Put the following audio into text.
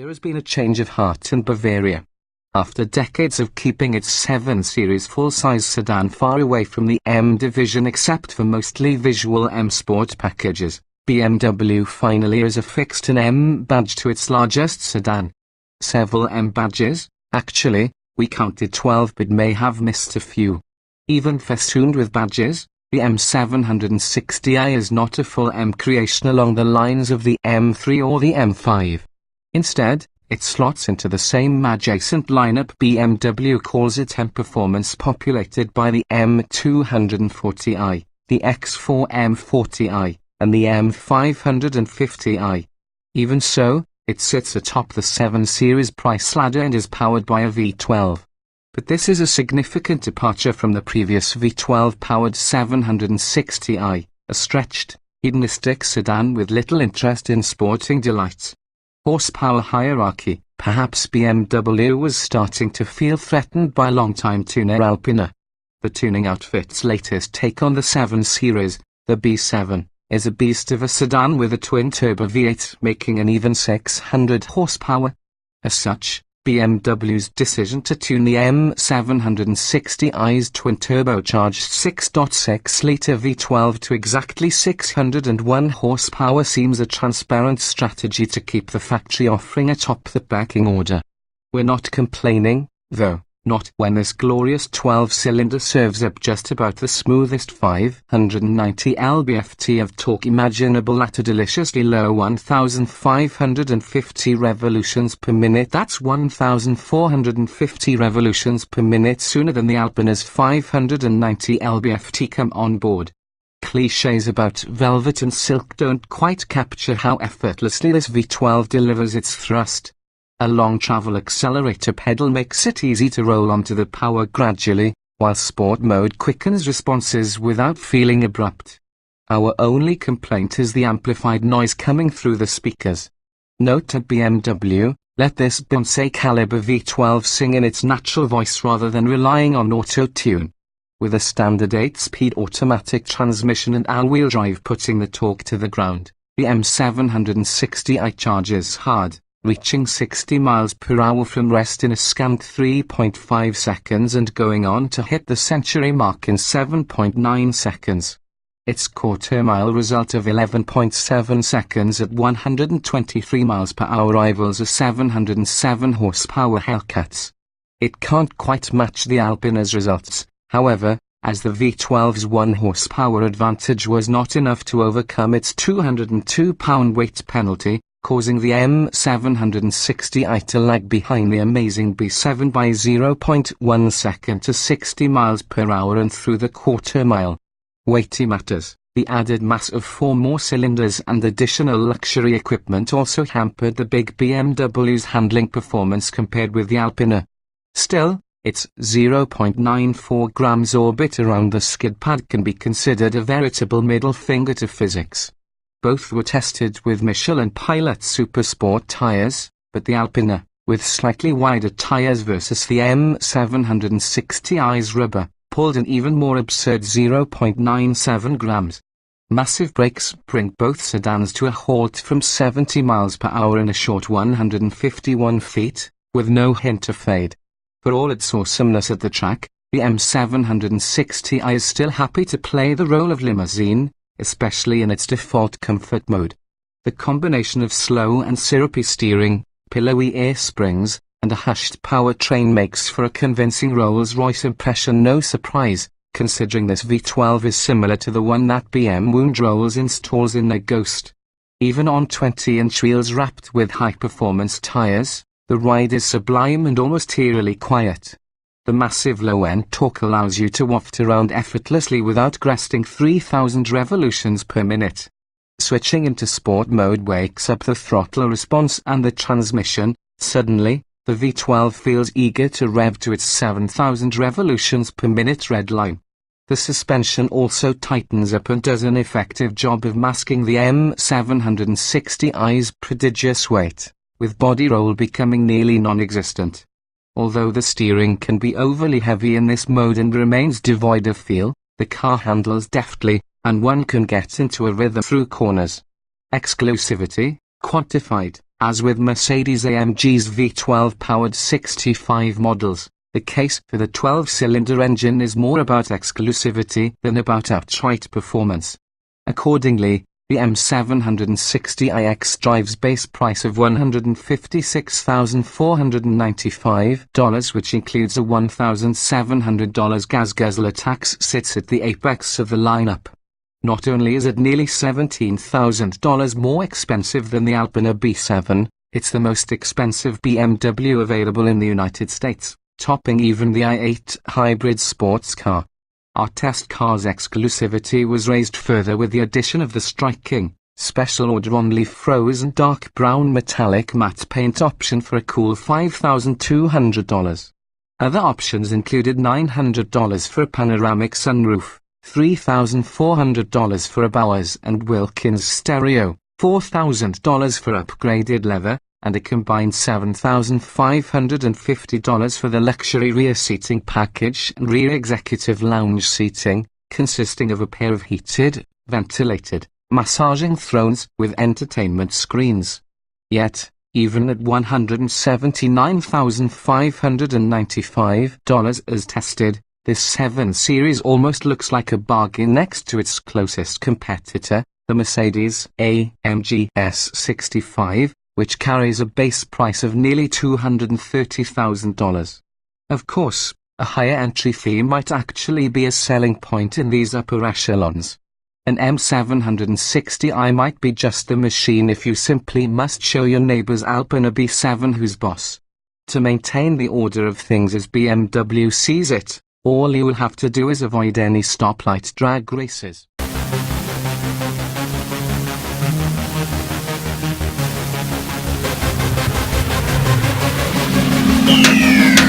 There has been a change of heart in Bavaria. After decades of keeping its 7 Series full-size sedan far away from the M division except for mostly visual M Sport packages, BMW finally has affixed an M badge to its largest sedan. Several M badges, actually, we counted 12 but may have missed a few. Even festooned with badges, the M760i is not a full M creation along the lines of the M3 or the M5. Instead, it slots into the same adjacent lineup BMW calls it M Performance, populated by the M240i, the X4 M40i, and the M550i. Even so, it sits atop the 7 Series price ladder and is powered by a V12. But this is a significant departure from the previous V12-powered 760i, a stretched, hedonistic sedan with little interest in sporting delights. Horsepower hierarchy. Perhaps BMW was starting to feel threatened by longtime tuner Alpina. The tuning outfit's latest take on the 7 Series, the B7, is a beast of a sedan with a twin-turbo V8 making an even 600 horsepower. As such, BMW's decision to tune the M760i's twin-turbocharged 6.6-litre V12 to exactly 601 horsepower seems a transparent strategy to keep the factory offering atop the pecking order. We're not complaining, though, not when this glorious 12-cylinder serves up just about the smoothest 590 lb-ft of torque imaginable at a deliciously low 1,550 revolutions per minute. That's 1,450 revolutions per minute sooner than the Alpina's 590 lb-ft come on board. Clichés about velvet and silk don't quite capture how effortlessly this V12 delivers its thrust. A long travel accelerator pedal makes it easy to roll onto the power gradually, while sport mode quickens responses without feeling abrupt. Our only complaint is the amplified noise coming through the speakers. Note at BMW, let this Beyoncé caliber V12 sing in its natural voice rather than relying on auto-tune. With a standard 8-speed automatic transmission and all-wheel drive putting the torque to the ground, the M760i charges hard, reaching 60 miles per hour from rest in a scant 3.5 seconds and going on to hit the century mark in 7.9 seconds. Its quarter-mile result of 11.7 seconds at 123 miles per hour rivals a 707 horsepower Hellcats. It can't quite match the Alpina's results, however, as the V12's 1 horsepower advantage was not enough to overcome its 202-pound weight penalty, causing the M760i to lag behind the amazing B7 by 0.1 second to 60 miles per hour and through the quarter mile. Weighty matters. The added mass of 4 more cylinders and additional luxury equipment also hampered the big BMW's handling performance compared with the Alpina. Still, its 0.94 grams orbit around the skid pad can be considered a veritable middle finger to physics. Both were tested with Michelin Pilot Supersport tires, but the Alpina, with slightly wider tires versus the M760i's rubber, pulled an even more absurd 0.97 grams. Massive brakes bring both sedans to a halt from 70 miles per hour in a short 151 feet, with no hint of fade. For all its awesomeness at the track, the M760i is still happy to play the role of limousine, especially in its default comfort mode. The combination of slow and syrupy steering, pillowy air springs, and a hushed powertrain makes for a convincing Rolls-Royce impression. No surprise, considering this V12 is similar to the one that BMW Rolls installs in their Ghost. Even on 20-inch wheels wrapped with high-performance tires, the ride is sublime and almost eerily quiet. The massive low-end torque allows you to waft around effortlessly without cresting 3,000 revolutions per minute. Switching into sport mode wakes up the throttle response and the transmission. Suddenly, the V12 feels eager to rev to its 7,000 revolutions per minute red line. The suspension also tightens up and does an effective job of masking the M760i's prodigious weight, with body roll becoming nearly non-existent. Although the steering can be overly heavy in this mode and remains devoid of feel, the car handles deftly, and one can get into a rhythm through corners. Exclusivity, quantified. As with Mercedes-AMG's V12-powered 65 models, the case for the 12-cylinder engine is more about exclusivity than about outright performance. Accordingly, the M760iX drives base price of $156,495, which includes a $1,700 gas guzzler tax, sits at the apex of the lineup. Not only is it nearly $17,000 more expensive than the Alpina B7, it's the most expensive BMW available in the United States, topping even the i8 hybrid sports car. Our test car's exclusivity was raised further with the addition of the striking, special order on-leaf frozen dark brown metallic matte paint option for a cool $5,200. Other options included $900 for a panoramic sunroof, $3,400 for a Bowers & Wilkins stereo, $4,000 for upgraded leather, and a combined $7,550 for the luxury rear seating package and rear executive lounge seating, consisting of a pair of heated, ventilated, massaging thrones with entertainment screens. Yet, even at $179,595 as tested, this 7 Series almost looks like a bargain next to its closest competitor, the Mercedes-AMG S65, which carries a base price of nearly $230,000. Of course, a higher entry fee might actually be a selling point in these upper echelons. An M760i might be just the machine if you simply must show your neighbor's Alpina B7 who's boss. To maintain the order of things as BMW sees it, all you will have to do is avoid any stoplight drag races. Yeah.